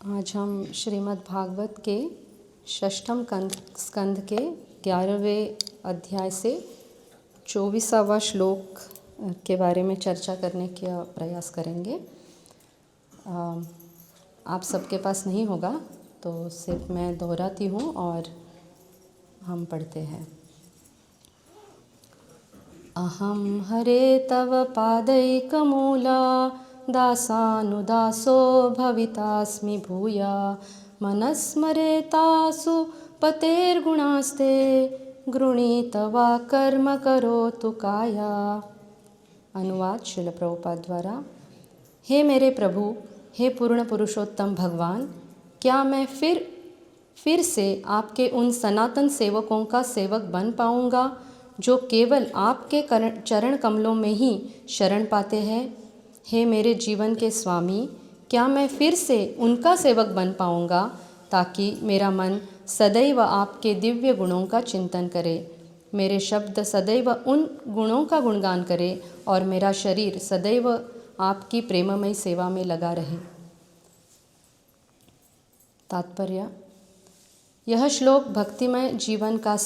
आज हम श्रीमद् भागवत के षष्ठम स्कंध के 11वें अध्याय से 24वां श्लोक के बारे में चर्चा करने का प्रयास करेंगे। आप सबके पास नहीं होगा तो सिर्फ मैं दोहराती हूँ और हम पढ़ते हैं। अहम हरे तव पादैकमूला दासानुदासो भवितास्मि भूया मनस्मरेतासु पतेर्गुणास्ते गृणीतवा कर्म करोतु काया। अनुवाद श्रील प्रभुपाद द्वारा। हे मेरे प्रभु, हे पूर्ण पुरुषोत्तम भगवान, क्या मैं फिर से आपके उन सनातन सेवकों का सेवक बन पाऊँगा जो केवल आपके चरण कमलों में ही शरण पाते हैं। हे मेरे जीवन के स्वामी, क्या मैं फिर से उनका सेवक बन पाऊँगा ताकि मेरा मन सदैव आपके दिव्य गुणों का चिंतन करे, मेरे शब्द सदैव उन गुणों का गुणगान करे और मेरा शरीर सदैव आपकी प्रेममय सेवा में लगा रहे। तात्पर्य: यह श्लोक भक्तिमय जीवन का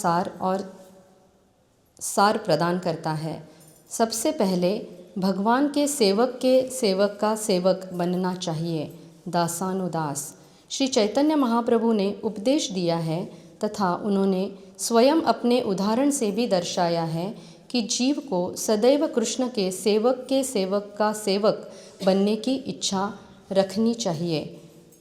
सार प्रदान करता है। सबसे पहले भगवान के सेवक का सेवक बनना चाहिए। दासानुदास श्री चैतन्य महाप्रभु ने उपदेश दिया है तथा उन्होंने स्वयं अपने उदाहरण से भी दर्शाया है कि जीव को सदैव कृष्ण के सेवक का सेवक बनने की इच्छा रखनी चाहिए।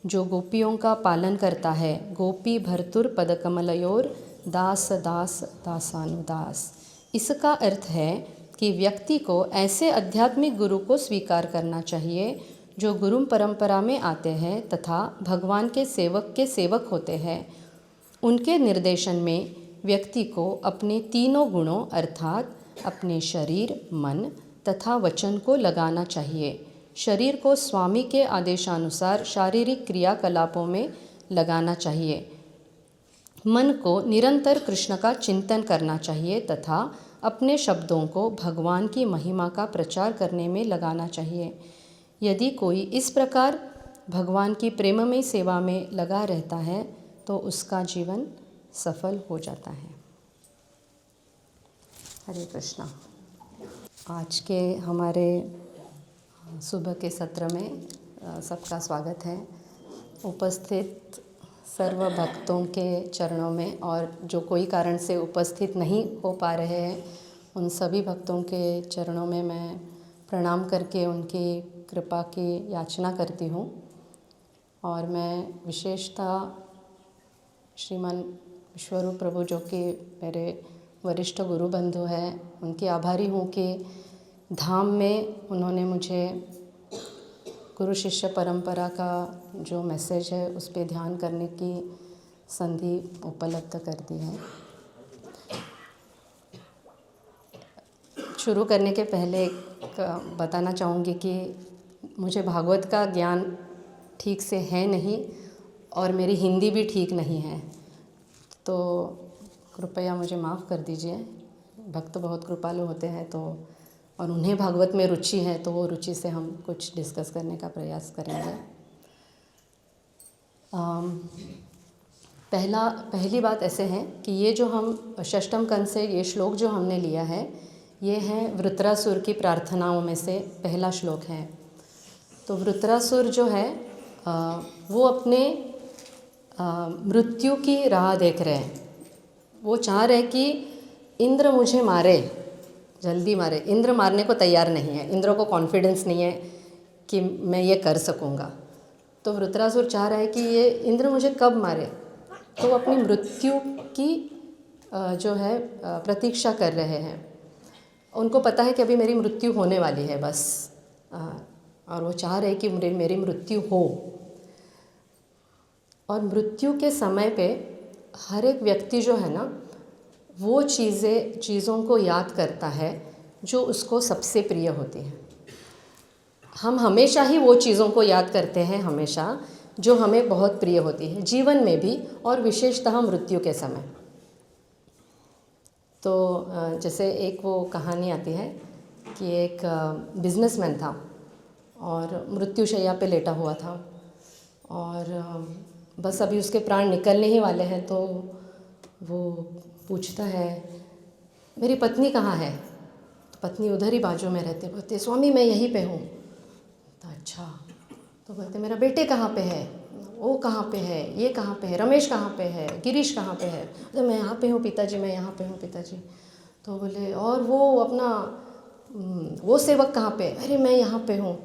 जो गोपियों का पालन करता है, गोपी भर्तुर पदकमलयोर दास दास दासानुदास। इसका अर्थ है कि व्यक्ति को ऐसे आध्यात्मिक गुरु को स्वीकार करना चाहिए जो गुरु परंपरा में आते हैं तथा भगवान के सेवक होते हैं। उनके निर्देशन में व्यक्ति को अपने तीनों गुणों अर्थात अपने शरीर, मन तथा वचन को लगाना चाहिए। शरीर को स्वामी के आदेशानुसार शारीरिक क्रियाकलापों में लगाना चाहिए। मन को निरंतर कृष्ण का चिंतन करना चाहिए तथा अपने शब्दों को भगवान की महिमा का प्रचार करने में लगाना चाहिए। यदि कोई इस प्रकार भगवान की प्रेममय सेवा में लगा रहता है तो उसका जीवन सफल हो जाता है। हरे कृष्णा। आज के हमारे सुबह के सत्र में सबका स्वागत है। उपस्थित सर्व भक्तों के चरणों में और जो कोई कारण से उपस्थित नहीं हो पा रहे हैं उन सभी भक्तों के चरणों में मैं प्रणाम करके उनकी कृपा की याचना करती हूँ। और मैं विशेषतः श्रीमान विश्वरूप प्रभु जो कि मेरे वरिष्ठ गुरु बंधु हैं उनकी आभारी हूँ कि धाम में उन्होंने मुझे गुरु शिष्य परंपरा का जो मैसेज है उस पर ध्यान करने की संधि उपलब्ध कर दी है। शुरू करने के पहले बताना चाहूँगी कि मुझे भागवत का ज्ञान ठीक से है नहीं और मेरी हिंदी भी ठीक नहीं है, तो कृपया मुझे माफ़ कर दीजिए। भक्त बहुत कृपालु होते हैं तो और उन्हें भागवत में रुचि है तो वो रुचि से हम कुछ डिस्कस करने का प्रयास करेंगे। पहली बात ऐसे है कि ये जो हम षष्ठम कंद से ये श्लोक जो हमने लिया है ये है वृत्रासुर की प्रार्थनाओं में से पहला श्लोक है। तो वृत्रासुर जो है वो अपने मृत्यु की राह देख रहे हैं। वो चाह रहे कि इंद्र मुझे मारे, जल्दी मारे। इंद्र मारने को तैयार नहीं है, इंद्र को कॉन्फिडेंस नहीं है कि मैं ये कर सकूँगा। तो वृत्रासुर चाह रहा है कि ये इंद्र मुझे कब मारे, तो वो अपनी मृत्यु की जो है प्रतीक्षा कर रहे हैं। उनको पता है कि अभी मेरी मृत्यु होने वाली है बस, और वो चाह रहे कि मेरी मृत्यु हो। और मृत्यु के समय पे हर एक व्यक्ति जो है ना वो चीज़ों को याद करता है जो उसको सबसे प्रिय होती हैं। हम हमेशा ही वो चीज़ों को याद करते हैं हमेशा जो हमें बहुत प्रिय होती है, जीवन में भी और विशेषतः मृत्यु के समय। तो जैसे एक वो कहानी आती है कि एक बिजनेसमैन था और मृत्युशैया पे लेटा हुआ था। और बस अभी उसके प्राण निकलने ही वाले हैं, तो वो पूछता है मेरी पत्नी कहाँ है। तो पत्नी उधर ही बाजू में रहते, बोलते स्वामी मैं यहीं पे हूँ। तो अच्छा, तो बोलते मेरा बेटे कहाँ पे है, वो कहाँ पे है, ये कहाँ पे है, रमेश कहाँ पे है, गिरीश कहाँ पे है। तो मैं यहाँ पे हूँ पिताजी, मैं यहाँ पे हूँ पिताजी। तो बोले और वो अपना वो सेवक कहाँ पे, अरे मैं यहाँ पे हूँ।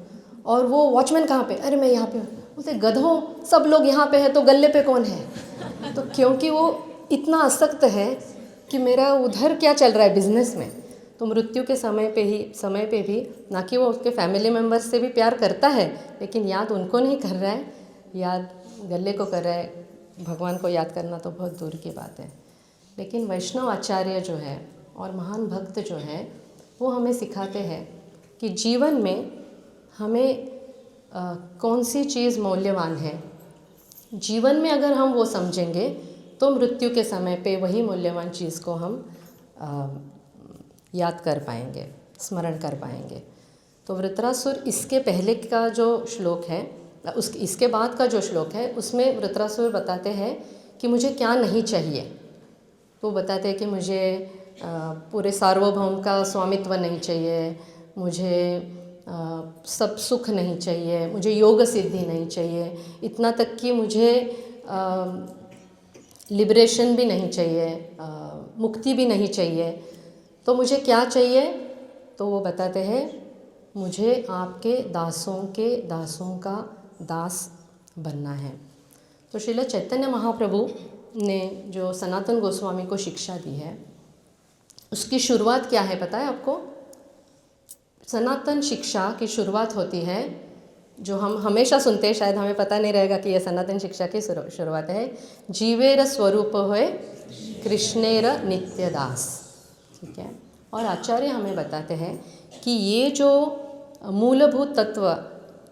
और वो वॉचमैन कहाँ पे, अरे मैं यहाँ पे हूँ। बोलते गधों, सब लोग यहाँ पे है तो गले पे कौन है। तो क्योंकि वो इतना आसक्त है कि मेरा उधर क्या चल रहा है बिजनेस में। तो मृत्यु के समय पे भी ना कि वो उसके फैमिली मेम्बर्स से भी प्यार करता है, लेकिन याद उनको नहीं कर रहा है, याद गले को कर रहा है। भगवान को याद करना तो बहुत दूर की बात है। लेकिन वैष्णव आचार्य जो है और महान भक्त जो है वो हमें सिखाते हैं कि जीवन में हमें कौन सी चीज़ मूल्यवान है। जीवन में अगर हम वो समझेंगे तो मृत्यु के समय पे वही मूल्यवान चीज़ को हम याद कर पाएंगे, स्मरण कर पाएंगे। तो वृत्रासुर इसके पहले का जो श्लोक है, इसके बाद का जो श्लोक है, उसमें वृत्रासुर बताते हैं कि मुझे क्या नहीं चाहिए। तो बताते हैं कि मुझे पूरे सार्वभौम का स्वामित्व नहीं चाहिए, मुझे सब सुख नहीं चाहिए, मुझे योग सिद्धि नहीं चाहिए, इतना तक कि मुझे लिबरेशन भी नहीं चाहिए, मुक्ति भी नहीं चाहिए। तो मुझे क्या चाहिए? तो वो बताते हैं मुझे आपके दासों का दास बनना है। तो श्रील चैतन्य महाप्रभु ने जो सनातन गोस्वामी को शिक्षा दी है, उसकी शुरुआत क्या है पता है आपको? सनातन शिक्षा की शुरुआत होती है, जो हम हमेशा सुनते हैं, शायद हमें पता नहीं रहेगा कि यह सनातन शिक्षा की शुरुआत है, जीवेर स्वरूप होए कृष्णेर नित्य दास। ठीक है। और आचार्य हमें बताते हैं कि ये जो मूलभूत तत्व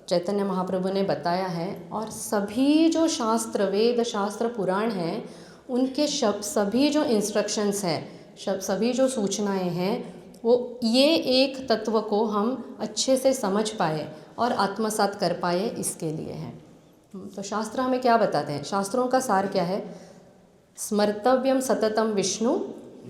चैतन्य महाप्रभु ने बताया है, और सभी जो शास्त्र, वेद शास्त्र, पुराण हैं, उनके सभी जो इंस्ट्रक्शंस हैं, सभी जो सूचनाएं हैं, वो ये एक तत्व को हम अच्छे से समझ पाए और आत्मसात कर पाए, इसके लिए है। तो शास्त्र हमें क्या बताते हैं? शास्त्रों का सार क्या है? स्मर्तव्यम सततम विष्णु,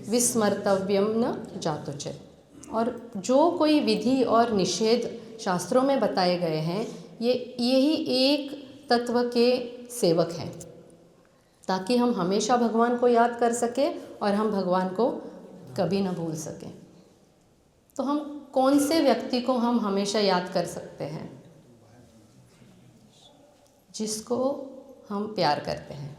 विस्मर्तव्यम न जातुचित। और जो कोई विधि और निषेध शास्त्रों में बताए गए हैं, यही एक तत्व के सेवक हैं, ताकि हम हमेशा भगवान को याद कर सकें और हम भगवान को कभी न भूल सकें। तो हम कौन से व्यक्ति को हम हमेशा याद कर सकते हैं? जिसको हम प्यार करते हैं।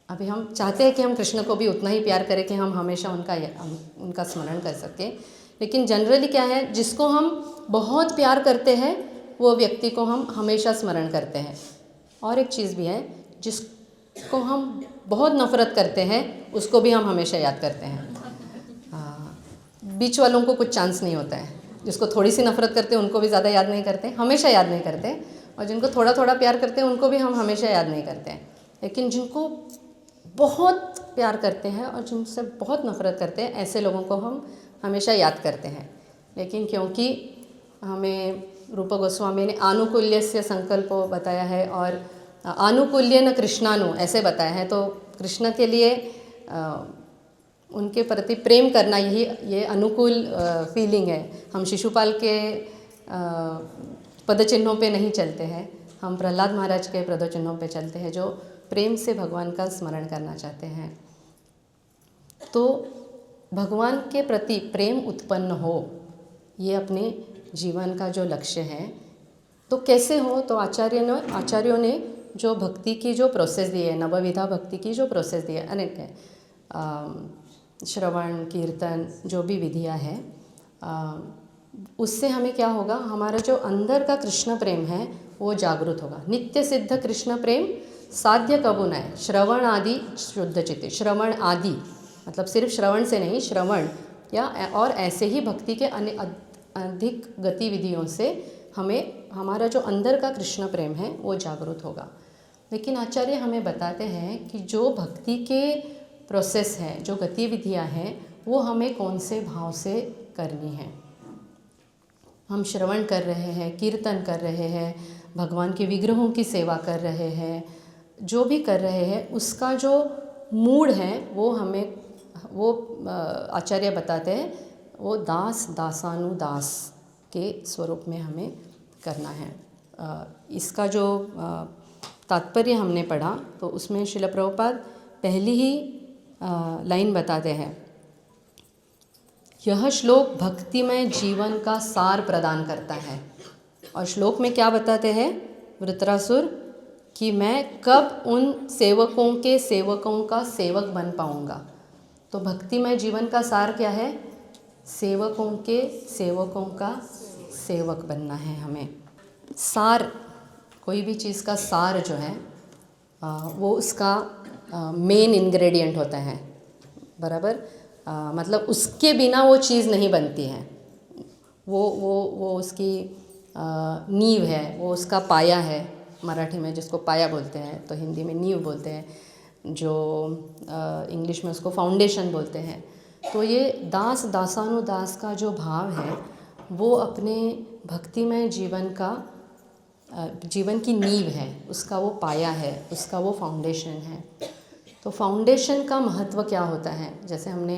अभी हम चाहते हैं कि हम कृष्ण को भी उतना ही प्यार करें कि हम हमेशा उनका स्मरण कर सकें, लेकिन जनरली क्या है, जिसको हम बहुत प्यार करते हैं वो व्यक्ति को हम हमेशा स्मरण करते हैं। और एक चीज़ भी है, जिसको हम बहुत नफ़रत करते हैं उसको भी हम हमेशा याद करते हैं। बीच वालों को कुछ चांस नहीं होता है। जिसको थोड़ी सी नफ़रत करते हैं उनको भी ज़्यादा याद नहीं करते, हमेशा याद नहीं करते, और जिनको थोड़ा थोड़ा प्यार करते हैं उनको भी हम हमेशा याद नहीं करते हैं। लेकिन जिनको बहुत प्यार करते हैं और जिनसे बहुत नफ़रत करते हैं, ऐसे लोगों को हम हमेशा याद करते हैं। लेकिन क्योंकि हमें रूप गोस्वामी ने आनुकूल्यस्य संकल्पो बताया है और आनुकूल्य न कृष्णानु ऐसे बताया है, तो कृष्ण के लिए उनके प्रति प्रेम करना ये अनुकूल फीलिंग है। हम शिशुपाल के पदचिन्हों पे नहीं चलते हैं, हम प्रहलाद महाराज के पदचिन्हों पे चलते हैं, जो प्रेम से भगवान का स्मरण करना चाहते हैं। तो भगवान के प्रति प्रेम उत्पन्न हो, ये अपने जीवन का जो लक्ष्य है। तो कैसे हो? तो आचार्यों ने जो भक्ति की जो प्रोसेस दी है, नवविधा भक्ति की जो प्रोसेस दी है, अनेक श्रवण कीर्तन जो भी विधियाँ हैं, उससे हमें क्या होगा, हमारा जो अंदर का कृष्ण प्रेम है वो जागृत होगा। नित्य सिद्ध कृष्ण प्रेम साध्य कबू न है, श्रवण आदि शुद्ध चित्त। श्रवण आदि मतलब सिर्फ श्रवण से नहीं, श्रवण या और ऐसे ही भक्ति के अधिक गतिविधियों से हमें हमारा जो अंदर का कृष्ण प्रेम है वो जागृत होगा। लेकिन आचार्य हमें बताते हैं कि जो भक्ति के प्रोसेस है, जो गतिविधियां हैं, वो हमें कौन से भाव से करनी है। हम श्रवण कर रहे हैं, कीर्तन कर रहे हैं, भगवान के विग्रहों की सेवा कर रहे हैं, जो भी कर रहे हैं, उसका जो मूड है वो हमें वो आचार्य बताते हैं वो दास दासानुदास के स्वरूप में हमें करना है। इसका जो तात्पर्य हमने पढ़ा तो उसमें श्रील प्रभुपाद पहली ही लाइन बताते हैं, यह श्लोक भक्तिमय जीवन का सार प्रदान करता है। और श्लोक में क्या बताते हैं वृत्रासुर कि मैं कब उन सेवकों का सेवक बन पाऊंगा। तो भक्तिमय जीवन का सार क्या है? सेवकों का सेवक बनना है हमें। सार, कोई भी चीज़ का सार जो है वो उसका मेन इंग्रेडिएंट होता है, बराबर। मतलब उसके बिना वो चीज़ नहीं बनती है। वो उसकी नींव है, वो उसका पाया है। मराठी में जिसको पाया बोलते हैं तो हिंदी में नींव बोलते हैं, जो इंग्लिश में उसको फाउंडेशन बोलते हैं। तो ये दास दासानुदास का जो भाव है वो अपने भक्तिमय जीवन की नींव है, उसका वो पाया है, उसका वो फाउंडेशन है। तो फाउंडेशन का महत्व क्या होता है? जैसे हमने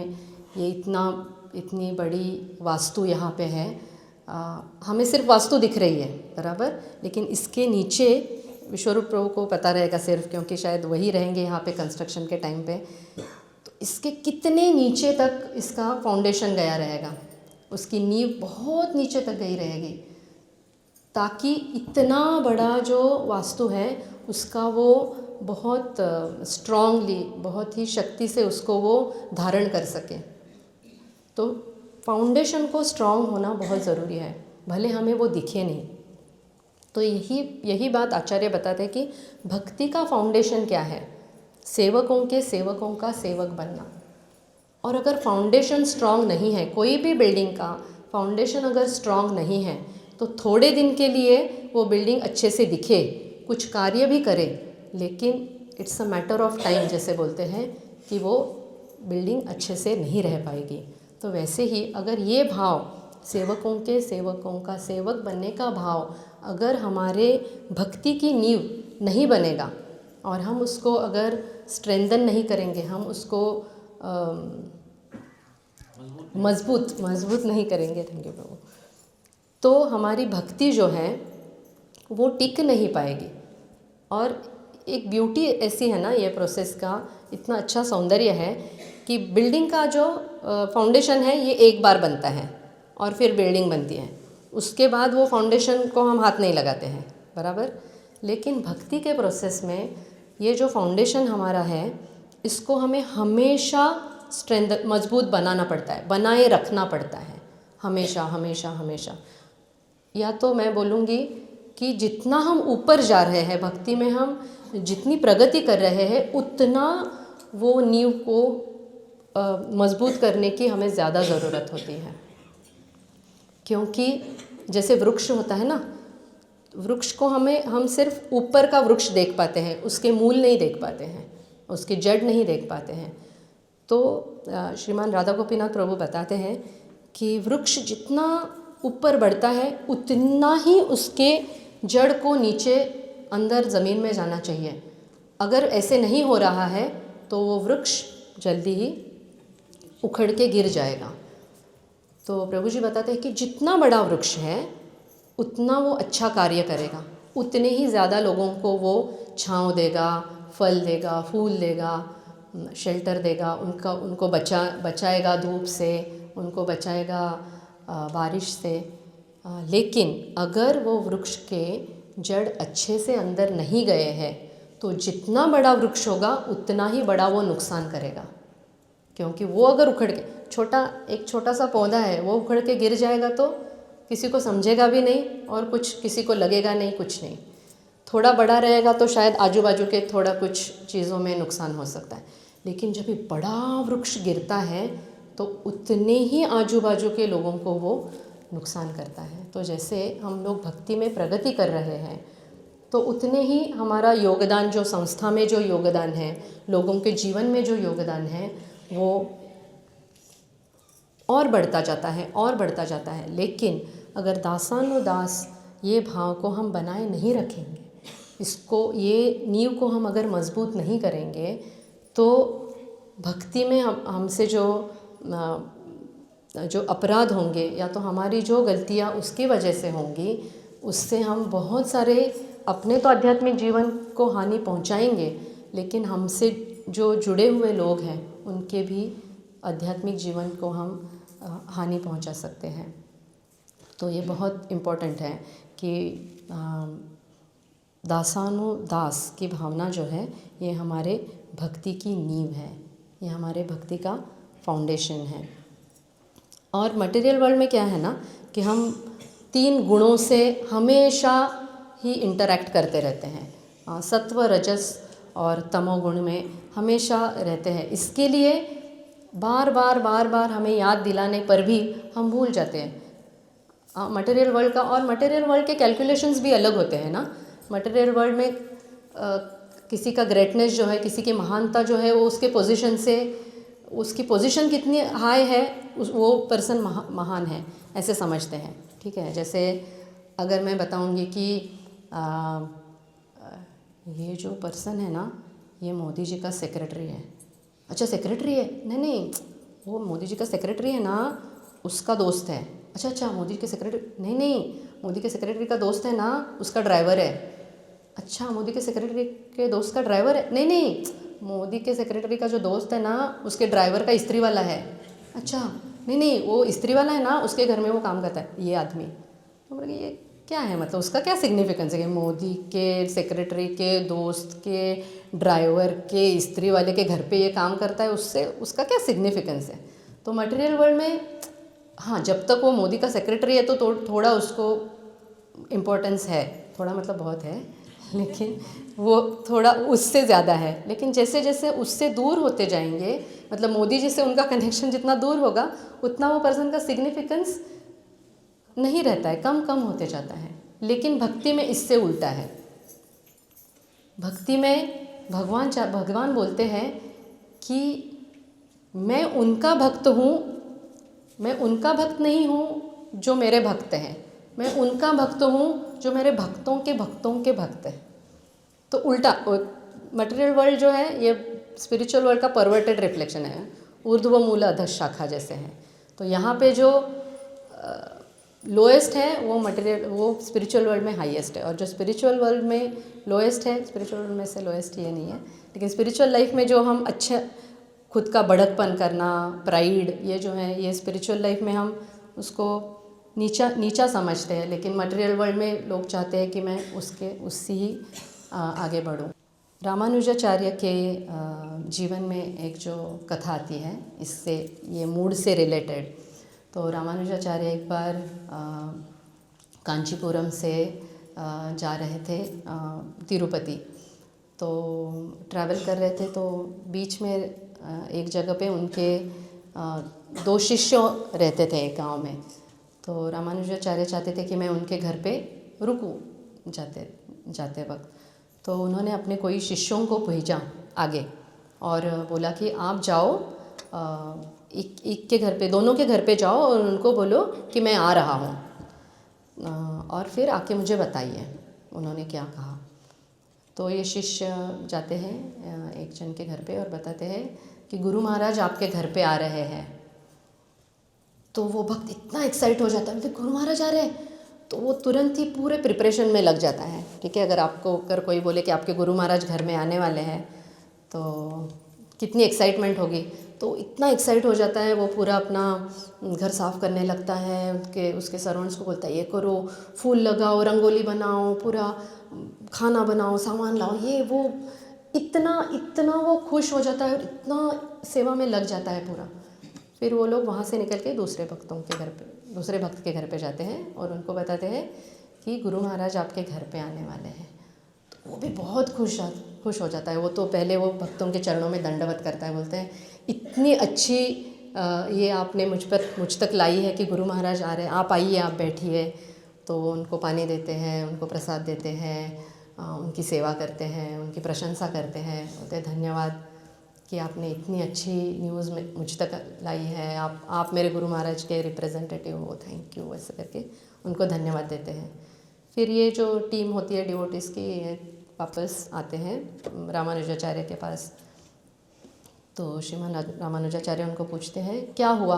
ये इतनी बड़ी वास्तु यहाँ पे है, हमें सिर्फ वास्तु दिख रही है, बराबर, लेकिन इसके नीचे विश्वरूप प्रभु को पता रहेगा सिर्फ, क्योंकि शायद वही रहेंगे यहाँ पे कंस्ट्रक्शन के टाइम पे। तो इसके कितने नीचे तक इसका फाउंडेशन गया रहेगा, उसकी नींव बहुत नीचे तक गई रहेगी, ताकि इतना बड़ा जो वास्तु है उसका वो बहुत स्ट्रांगली, बहुत ही शक्ति से उसको वो धारण कर सके। तो फाउंडेशन को स्ट्रांग होना बहुत ज़रूरी है, भले हमें वो दिखे नहीं। तो यही बात आचार्य बताते हैं कि भक्ति का फाउंडेशन क्या है? सेवकों का सेवक बनना। और अगर फाउंडेशन स्ट्रांग नहीं है, कोई भी बिल्डिंग का फाउंडेशन अगर स्ट्रांग नहीं है, तो थोड़े दिन के लिए वो बिल्डिंग अच्छे से दिखे, कुछ कार्य भी करे, लेकिन it's a matter of time, जैसे बोलते हैं कि वो बिल्डिंग अच्छे से नहीं रह पाएगी। तो वैसे ही अगर ये भाव सेवकों का सेवक बनने का भाव अगर हमारे भक्ति की नींव नहीं बनेगा और हम उसको अगर स्ट्रेंथन नहीं करेंगे, हम उसको मजबूत नहीं करेंगे, थैंक यू प्रभु, तो हमारी भक्ति जो है वो टिक नहीं पाएगी। और एक ब्यूटी ऐसी है ना ये प्रोसेस का, इतना अच्छा सौंदर्य है कि बिल्डिंग का जो फाउंडेशन है ये एक बार बनता है और फिर बिल्डिंग बनती है, उसके बाद वो फाउंडेशन को हम हाथ नहीं लगाते हैं, बराबर। लेकिन भक्ति के प्रोसेस में ये जो फाउंडेशन हमारा है इसको हमें हमेशा मजबूत बनाना पड़ता है, बनाए रखना पड़ता है, हमेशा हमेशा हमेशा। या तो मैं बोलूँगी कि जितना हम ऊपर जा रहे हैं भक्ति में, हम जितनी प्रगति कर रहे हैं, उतना वो नींव को मजबूत करने की हमें ज़्यादा ज़रूरत होती है। क्योंकि जैसे वृक्ष होता है ना, वृक्ष को हम सिर्फ ऊपर का वृक्ष देख पाते हैं, उसके मूल नहीं देख पाते हैं, उसकी जड़ नहीं देख पाते हैं। तो श्रीमान राधा गोपीनाथ प्रभु बताते हैं कि वृक्ष जितना ऊपर बढ़ता है उतना ही उसके जड़ को नीचे अंदर ज़मीन में जाना चाहिए। अगर ऐसे नहीं हो रहा है तो वो वृक्ष जल्दी ही उखड़ के गिर जाएगा। तो प्रभु जी बताते हैं कि जितना बड़ा वृक्ष है उतना वो अच्छा कार्य करेगा, उतने ही ज़्यादा लोगों को वो छाँव देगा, फल देगा, फूल देगा, शेल्टर देगा, उनको बचाएगा धूप से, उनको बचाएगा बारिश से। लेकिन अगर वो वृक्ष के जड़ अच्छे से अंदर नहीं गए हैं तो जितना बड़ा वृक्ष होगा उतना ही बड़ा वो नुकसान करेगा। क्योंकि वो अगर उखड़ के एक छोटा सा पौधा है, वो उखड़ के गिर जाएगा तो किसी को समझेगा भी नहीं और कुछ किसी को लगेगा नहीं, कुछ नहीं। थोड़ा बड़ा रहेगा तो शायद आजू बाजू के थोड़ा कुछ चीज़ों में नुकसान हो सकता है, लेकिन जब ये बड़ा वृक्ष गिरता है तो उतने ही आजू बाजू के लोगों को वो नुकसान करता है। तो जैसे हम लोग भक्ति में प्रगति कर रहे हैं तो उतने ही हमारा योगदान, जो संस्था में जो योगदान है, लोगों के जीवन में जो योगदान है, वो और बढ़ता जाता है और बढ़ता जाता है। लेकिन अगर दासानुदास ये भाव को हम बनाए नहीं रखेंगे, इसको ये नींव को हम अगर मजबूत नहीं करेंगे तो भक्ति में हमसे जो अपराध होंगे या तो हमारी जो गलतियाँ उसकी वजह से होंगी, उससे हम बहुत सारे अपने तो आध्यात्मिक जीवन को हानि पहुंचाएंगे, लेकिन हमसे जो जुड़े हुए लोग हैं उनके भी आध्यात्मिक जीवन को हम हानि पहुंचा सकते हैं। तो ये बहुत इम्पोर्टेंट है कि दासानुदास की भावना जो है ये हमारे भक्ति की नींव है, ये हमारे भक्ति का फाउंडेशन है। और मटेरियल वर्ल्ड में क्या है ना कि हम 3 गुणों से हमेशा ही इंटरैक्ट करते रहते हैं, सत्व, रजस और तमोगुण में हमेशा रहते हैं। इसके लिए बार बार हमें याद दिलाने पर भी हम भूल जाते हैं मटेरियल वर्ल्ड का। और मटेरियल वर्ल्ड के कैलकुलेशंस भी अलग होते हैं ना। मटेरियल वर्ल्ड में किसी का ग्रेटनेस जो है, किसी की महानता जो है, वो उसके पोजीशन से, उसकी पोजीशन कितनी हाई है वो पर्सन महान है ऐसे समझते हैं। ठीक है, जैसे अगर मैं बताऊंगी कि ये जो पर्सन है ना ये मोदी जी का सेक्रेटरी है। अच्छा सेक्रेटरी है? नहीं, वो मोदी जी का सेक्रेटरी है ना, उसका दोस्त है। अच्छा मोदी के सेक्रेटरी, नहीं, मोदी के सेक्रेटरी का दोस्त है ना, उसका ड्राइवर है। अच्छा मोदी के सेक्रेटरी के दोस्त का ड्राइवर है? नहीं, मोदी के सेक्रेटरी का जो दोस्त है ना उसके ड्राइवर का इस्त्री वाला है। अच्छा नहीं, वो इस्त्री वाला है ना, उसके घर में वो काम करता है ये आदमी। तो बोले ये क्या है, मतलब उसका क्या सिग्निफिकेंस है कि मोदी के सेक्रेटरी के दोस्त के ड्राइवर के इस्त्री वाले के घर पे ये काम करता है, उससे उसका क्या सिग्निफिकेंस है। तो मटेरियल वर्ल्ड में हाँ, जब तक वो मोदी का सेक्रेटरी है तो थोड़ा उसको इम्पोर्टेंस है, थोड़ा मतलब बहुत है, लेकिन वो थोड़ा उससे ज़्यादा है। लेकिन जैसे जैसे उससे दूर होते जाएंगे, मतलब मोदी जी से उनका कनेक्शन जितना दूर होगा उतना वो पर्सन का सिग्निफिकेंस नहीं रहता है, कम होते जाता है। लेकिन भक्ति में इससे उल्टा है। भक्ति में भगवान बोलते हैं कि मैं उनका भक्त हूँ, मैं उनका भक्त नहीं हूँ जो मेरे भक्त हैं, मैं उनका भक्त हूँ जो मेरे भक्तों के भक्त हैं। तो उल्टा मटेरियल वर्ल्ड जो है ये स्पिरिचुअल वर्ल्ड का परवर्टेड रिफ्लेक्शन है, ऊर्ध्व मूल अधः शाखा जैसे हैं। तो यहाँ पे जो लोएस्ट है वो स्पिरिचुअल वर्ल्ड में हाईएस्ट है, और जो स्पिरिचुअल वर्ल्ड में लोएस्ट है, स्पिरिचुअल वर्ल्ड में से लोएस्ट ये नहीं है, लेकिन स्पिरिचुअल लाइफ में जो हम अच्छे खुद का बढ़कपन करना, प्राइड, ये जो है ये स्पिरिचुअल लाइफ में हम उसको नीचा समझते हैं। लेकिन मटेरियल वर्ल्ड में लोग चाहते हैं कि मैं उससे ही आगे बढ़ूं। रामानुजाचार्य के जीवन में एक जो कथा आती है इससे, ये मूड से रिलेटेड। तो रामानुजाचार्य एक बार कांचीपुरम से जा रहे थे तिरुपति, तो ट्रैवल कर रहे थे, तो बीच में एक जगह पे उनके 2 शिष्य रहते थे एक गांव में। तो रामानुजाचार्य चाहते थे कि मैं उनके घर पे रुकूं जाते वक्त। तो उन्होंने अपने कोई शिष्यों को भेजा आगे और बोला कि आप जाओ एक के घर पे, दोनों के घर पे जाओ और उनको बोलो कि मैं आ रहा हूँ और फिर आके मुझे बताइए उन्होंने क्या कहा। तो ये शिष्य जाते हैं एक जन के घर पे और बताते हैं कि गुरु महाराज आपके घर पे आ रहे हैं। तो वो भक्त इतना एक्साइट हो जाता है, गुरु महाराज आ रहे हैं, तो वो तुरंत ही पूरे प्रिपरेशन में लग जाता है। ठीक है, अगर कोई बोले कि आपके गुरु महाराज घर में आने वाले हैं तो कितनी एक्साइटमेंट होगी। तो इतना एक्साइट हो जाता है, वो पूरा अपना घर साफ़ करने लगता है, उसके सर्वेंट्स को बोलता है ये करो, फूल लगाओ, रंगोली बनाओ, पूरा खाना बनाओ, सामान लाओ, ये वो इतना वो खुश हो जाता है और इतना सेवा में लग जाता है पूरा। फिर वो लोग वहाँ से निकल के दूसरे भक्त के घर पे जाते हैं और उनको बताते हैं कि गुरु महाराज आपके घर पे आने वाले हैं। तो वो भी बहुत खुश हो जाता है। वो तो पहले वो भक्तों के चरणों में दंडवत करता है, बोलते हैं इतनी अच्छी ये आपने मुझ तक लाई है कि गुरु महाराज आ रहे हैं, आप आइए, आप बैठिए। तो उनको पानी देते हैं, उनको प्रसाद देते हैं, उनकी सेवा करते हैं, उनकी प्रशंसा करते हैं, बोलते हैं धन्यवाद कि आपने इतनी अच्छी न्यूज़ में मुझ तक लाई है, आप मेरे गुरु महाराज के रिप्रेजेंटेटिव हो, थैंक यू, ऐसे करके उनको धन्यवाद देते हैं। फिर ये जो टीम होती है डिवोटीज़ की, ये वापस आते हैं रामानुजाचार्य के पास। तो श्रीमान रामानुजाचार्य उनको पूछते हैं क्या हुआ।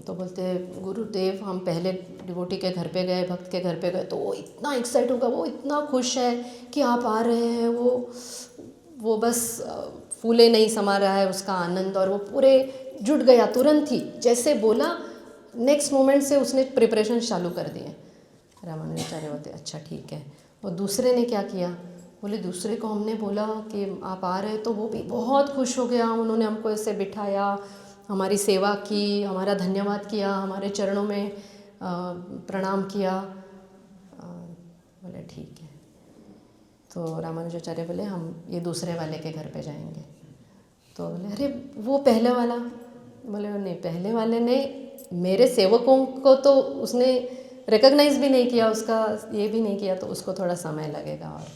तो बोलते हैं गुरुदेव हम पहले डिवोटी के घर पे गए, भक्त के घर पे गए, तो वो इतना एक्साइट होगा, वो इतना खुश है कि आप आ रहे हैं, वो बस फूले नहीं समा रहा है उसका आनंद, और वो पूरे जुट गया तुरंत ही, जैसे बोला नेक्स्ट मोमेंट से उसने प्रिपरेशन चालू कर दिए। रामानुजाचार्य बोलते अच्छा ठीक है। और दूसरे ने क्या किया, बोले दूसरे को हमने बोला कि आप आ रहे, तो वो भी बहुत खुश हो गया, उन्होंने हमको ऐसे बिठाया, हमारी सेवा की, हमारा धन्यवाद किया, हमारे चरणों में प्रणाम किया। बोले ठीक है। तो रामानुजाचार्य बोले हम ये दूसरे वाले के घर पे जाएंगे। तो बोले अरे वो पहले वाला। बोले नहीं, पहले वाले ने मेरे सेवकों को तो उसने रिकॉग्नाइज़ भी नहीं किया, उसका ये भी नहीं किया, तो उसको थोड़ा समय लगेगा। और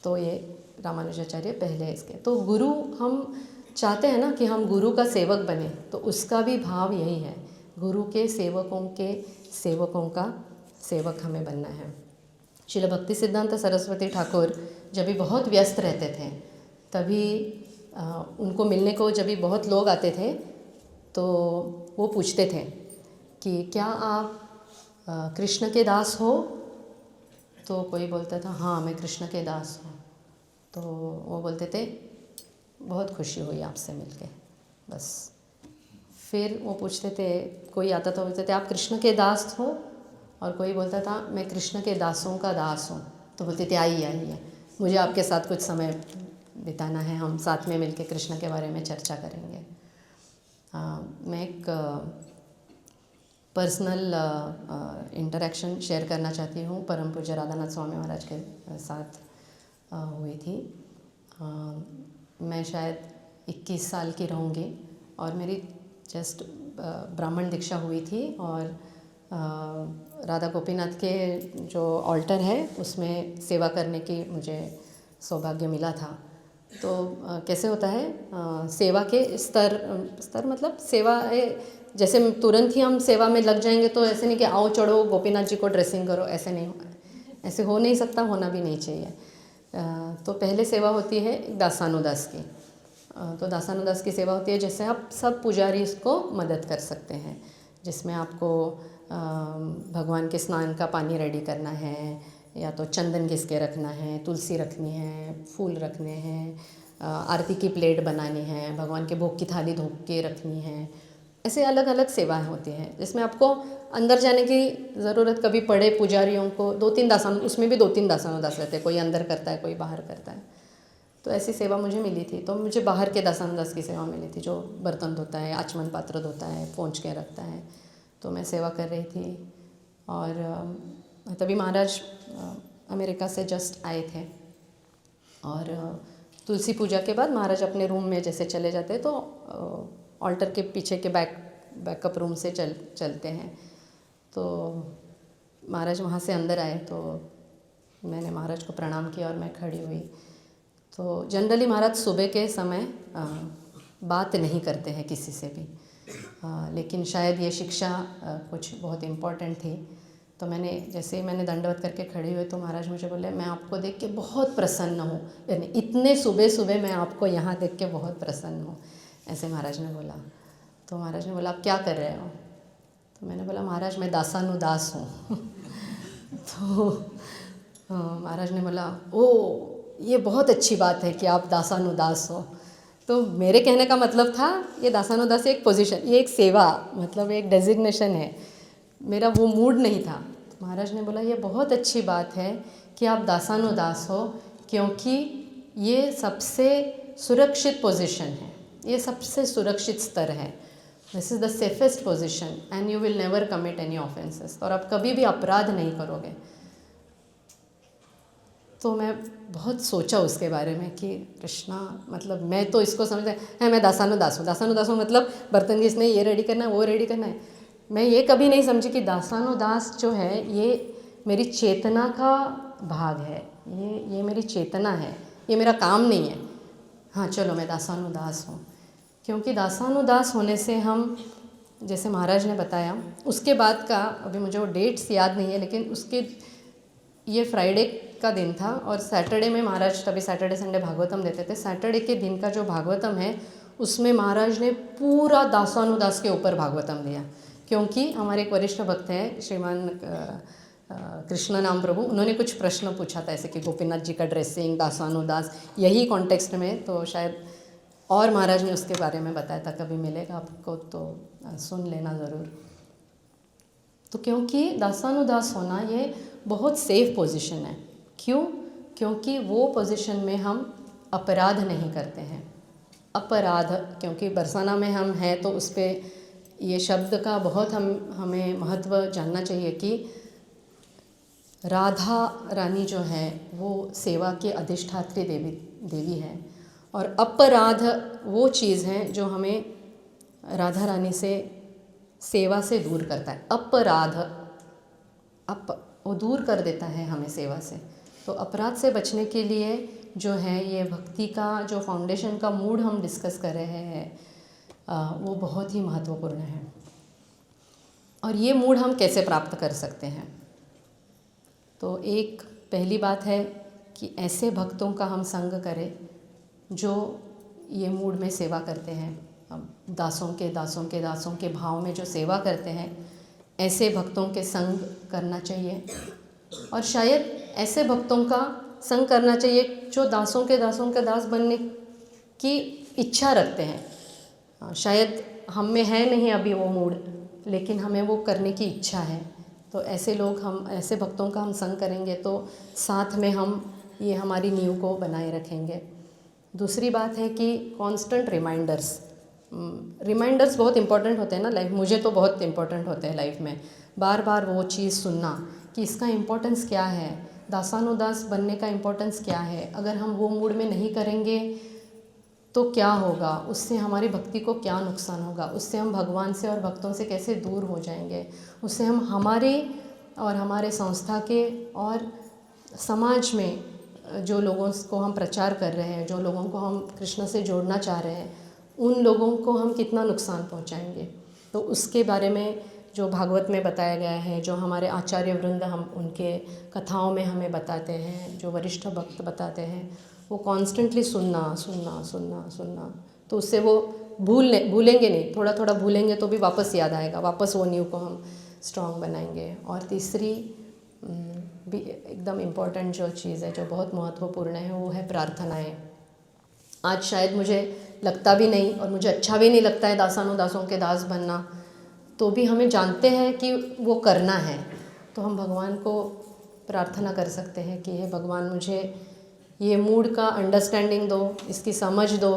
तो ये रामानुजाचार्य पहले इसके। तो गुरु हम चाहते हैं ना कि हम गुरु का सेवक बने, तो उसका भी भाव यही है, गुरु के सेवकों का सेवक हमें बनना है। श्रील भक्ति सिद्धांत सरस्वती ठाकुर जब भी बहुत व्यस्त रहते थे, तभी उनको मिलने को जब भी बहुत लोग आते थे, तो वो पूछते थे कि क्या आप कृष्ण के दास हो। तो कोई बोलता था हाँ मैं कृष्ण के दास हूँ। तो वो बोलते थे बहुत खुशी हुई आपसे मिलके, बस। फिर वो पूछते थे, कोई आता था बोलते थे आप कृष्ण के दास हो, और कोई बोलता था मैं कृष्ण के दासों का दास हूँ। तो बोलते थे आइए मुझे आपके साथ कुछ समय बिताना है, हम साथ में मिलके कृष्ण के बारे में चर्चा करेंगे। मैं एक पर्सनल इंटरेक्शन शेयर करना चाहती हूँ, परम पूज्य राधानाथ स्वामी महाराज के साथ हुई थी। मैं शायद 21 साल की रहूँगी, और मेरी जस्ट ब्राह्मण दीक्षा हुई थी, और राधा गोपीनाथ के जो ऑल्टर है उसमें सेवा करने की मुझे सौभाग्य मिला था। तो कैसे होता है सेवा के स्तर मतलब सेवा जैसे तुरंत ही हम सेवा में लग जाएंगे, तो ऐसे नहीं कि आओ चढ़ो गोपीनाथ जी को ड्रेसिंग करो, ऐसे हो नहीं सकता, होना भी नहीं चाहिए। तो पहले सेवा होती है दासानुदास की। तो दासानुदास की सेवा होती है जैसे आप सब पुजारी इसको मदद कर सकते हैं, जिसमें आपको भगवान के स्नान का पानी रेडी करना है, या तो चंदन घिस के रखना है, तुलसी रखनी है, फूल रखने हैं, आरती की प्लेट बनानी है, भगवान के भोग की थाली धो के रखनी है। ऐसे अलग अलग सेवाएं होती हैं जिसमें आपको अंदर जाने की ज़रूरत कभी पड़े। पुजारियों को 2-3 दासानु, उसमें भी 2-3 दासानुदास रहते हैं, कोई अंदर करता है कोई बाहर करता है। तो ऐसी सेवा मुझे मिली थी। तो मुझे बाहर के दासानुदास की सेवा मिली थी, जो बर्तन धोता है, आचमन पात्र धोता है, पोंछ के रखता है। तो मैं सेवा कर रही थी, और तभी महाराज अमेरिका से जस्ट आए थे, और तुलसी पूजा के बाद महाराज अपने रूम में जैसे चले जाते, तो ऑल्टर के पीछे के बैकअप रूम से चलते हैं। तो महाराज वहाँ से अंदर आए, तो मैंने महाराज को प्रणाम किया और मैं खड़ी हुई। तो जनरली महाराज सुबह के समय बात नहीं करते हैं किसी से भी, लेकिन शायद ये शिक्षा कुछ बहुत इम्पोर्टेंट थी। तो मैंने जैसे ही मैंने दंडवत करके खड़ी हुई, तो महाराज मुझे बोले मैं आपको देख के बहुत प्रसन्न हूँ, यानी इतने सुबह सुबह मैं आपको यहाँ देख के बहुत प्रसन्न हूँ, ऐसे महाराज ने बोला। तो महाराज ने बोला आप क्या कर रहे हो। तो मैंने बोला महाराज मैं दासानुदास हूँ। तो महाराज ने बोला ओ ये बहुत अच्छी बात है कि आप दासानुदास हो। तो मेरे कहने का मतलब था ये दासानुदास एक पोजीशन, ये एक सेवा, मतलब एक डेजिग्नेशन है, मेरा वो मूड नहीं था। तो महाराज ने बोला ये बहुत अच्छी बात है कि आप दासानुदास हो, क्योंकि ये सबसे सुरक्षित पोजीशन है, ये सबसे सुरक्षित स्तर है। This is the safest position and you will never commit any offences, और आप कभी भी अपराध नहीं करोगे। तो मैं बहुत सोचा उसके बारे में कि कृष्णा, मतलब मैं तो इसको समझता है मैं दासानुदास हूँ। दासानुदास हूँ मतलब बर्तन घिसने, ये रेडी करना है, वो रेडी करना है। मैं ये कभी नहीं समझी कि दासानुदास जो है ये मेरी चेतना का भाग है, ये मेरी चेतना है, ये मेरा काम नहीं है। हाँ चलो मैं दासानुदास हूँ, क्योंकि दासानुदास होने से हम, जैसे महाराज ने बताया, उसके बाद का अभी मुझे वो डेट्स याद नहीं है, लेकिन उसके ये फ्राइडे का दिन था और सैटरडे में महाराज तभी सैटरडे संडे भागवतम देते थे। सैटरडे के दिन का जो भागवतम है उसमें महाराज ने पूरा दासानुदास के ऊपर भागवतम दिया, क्योंकि हमारे एक वरिष्ठ भक्त हैं श्रीमान कृष्ण नाम प्रभु, उन्होंने कुछ प्रश्न पूछा था ऐसे कि गोपीनाथ जी का ड्रेसिंग, दासानुदास, यही कॉन्टेक्स्ट में, तो शायद और महाराज ने उसके बारे में बताया था। कभी मिलेगा आपको तो सुन लेना ज़रूर। तो क्योंकि दासानुदास होना ये बहुत सेफ पोजीशन है। क्यों? क्योंकि वो पोजीशन में हम अपराध नहीं करते हैं। अपराध, क्योंकि बरसाना में हम हैं तो उस पर ये शब्द का बहुत हमें महत्व जानना चाहिए कि राधा रानी जो है वो सेवा के अधिष्ठात्री देवी है, और अपराध वो चीज़ है जो हमें राधा रानी से सेवा से दूर करता है। अपराध वो दूर कर देता है हमें सेवा से। तो अपराध से बचने के लिए जो है ये भक्ति का जो फाउंडेशन का मूड हम डिस्कस कर रहे हैं वो बहुत ही महत्वपूर्ण है। और ये मूड हम कैसे प्राप्त कर सकते हैं? तो एक पहली बात है कि ऐसे भक्तों का हम संग करें जो ये मूड में सेवा करते हैं, दासों के भाव में जो सेवा करते हैं, ऐसे भक्तों के संग करना चाहिए। और शायद ऐसे भक्तों का संग करना चाहिए जो दासों के दास बनने की इच्छा रखते हैं। शायद हम में है नहीं अभी वो मूड, लेकिन हमें वो करने की इच्छा है। तो ऐसे ऐसे भक्तों का हम संग करेंगे तो साथ में हम ये हमारी नींव को बनाए रखेंगे। दूसरी बात है कि कांस्टेंट रिमाइंडर्स बहुत इंपॉर्टेंट होते हैं ना लाइफ। मुझे तो बहुत इंपॉर्टेंट होते हैं लाइफ में, बार बार वो चीज़ सुनना कि इसका इम्पोर्टेंस क्या है, दासानुदास बनने का इम्पोर्टेंस क्या है। अगर हम वो मूड में नहीं करेंगे तो क्या होगा, उससे हमारी भक्ति को क्या नुकसान होगा, उससे हम भगवान से और भक्तों से कैसे दूर हो जाएंगे, उससे हम हमारे और हमारे संस्था के और समाज में जो लोगों को हम प्रचार कर रहे हैं, जो लोगों को हम कृष्ण से जोड़ना चाह रहे हैं, उन लोगों को हम कितना नुकसान पहुंचाएंगे। तो उसके बारे में जो भागवत में बताया गया है, जो हमारे आचार्य वृंद हम उनके कथाओं में हमें बताते हैं, जो वरिष्ठ भक्त बताते हैं, वो कॉन्स्टेंटली सुनना, तो उससे वो भूलेंगे नहीं, थोड़ा थोड़ा भूलेंगे तो भी वापस याद आएगा, वापस वो न्यू को हम स्ट्रॉन्ग बनाएंगे। और तीसरी भी एकदम इम्पॉर्टेंट जो चीज़ है, जो बहुत महत्वपूर्ण है, वो है प्रार्थनाएं। आज शायद मुझे लगता भी नहीं और मुझे अच्छा भी नहीं लगता है दासानुदासों के दास बनना, तो भी हमें जानते हैं कि वो करना है, तो हम भगवान को प्रार्थना कर सकते हैं कि हे भगवान, मुझे ये मूड का अंडरस्टैंडिंग दो, इसकी समझ दो,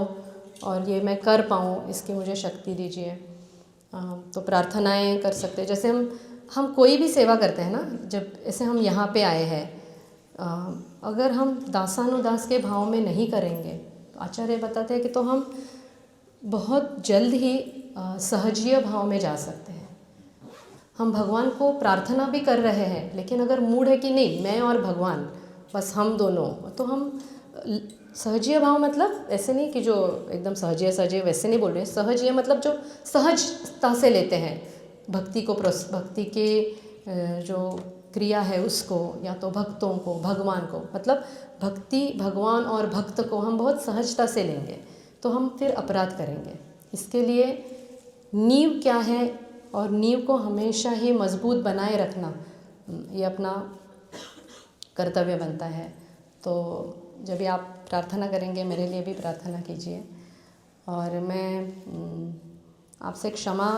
और ये मैं कर पाऊँ, इसकी मुझे शक्ति दीजिए। तो प्रार्थनाएं कर सकते हैं। जैसे हम कोई भी सेवा करते हैं ना, जब ऐसे हम यहाँ पे आए हैं, अगर हम दासानुदास के भाव में नहीं करेंगे तो आचार्य बताते हैं कि तो हम बहुत जल्द ही सहजीय भाव में जा सकते हैं। हम भगवान को प्रार्थना भी कर रहे हैं, लेकिन अगर मूड है कि नहीं मैं और भगवान बस हम दोनों, तो हम सहजीय भाव, मतलब ऐसे नहीं कि जो एकदम सहजीय वैसे नहीं बोल रहे हैं। सहजीय मतलब जो सहजता से लेते हैं भक्ति को, भक्ति के जो क्रिया है उसको, या तो भक्तों को, भगवान को, मतलब भक्ति, भगवान और भक्त को हम बहुत सहजता से लेंगे तो हम फिर अपराध करेंगे। इसके लिए नींव क्या है, और नींव को हमेशा ही मजबूत बनाए रखना ये अपना कर्तव्य बनता है। तो जब भी आप प्रार्थना करेंगे, मेरे लिए भी प्रार्थना कीजिए। और मैं आपसे क्षमा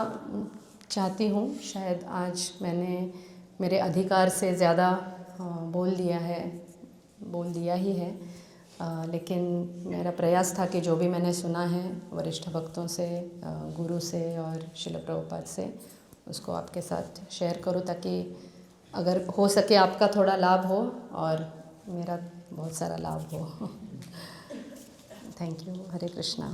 चाहती हूँ, शायद आज मैंने मेरे अधिकार से ज़्यादा बोल दिया ही है, लेकिन मेरा प्रयास था कि जो भी मैंने सुना है वरिष्ठ भक्तों से, गुरु से और श्रील प्रभुपाद से, उसको आपके साथ शेयर करूँ, ताकि अगर हो सके आपका थोड़ा लाभ हो और मेरा बहुत सारा लाभ हो। Thank you. हरे कृष्णा।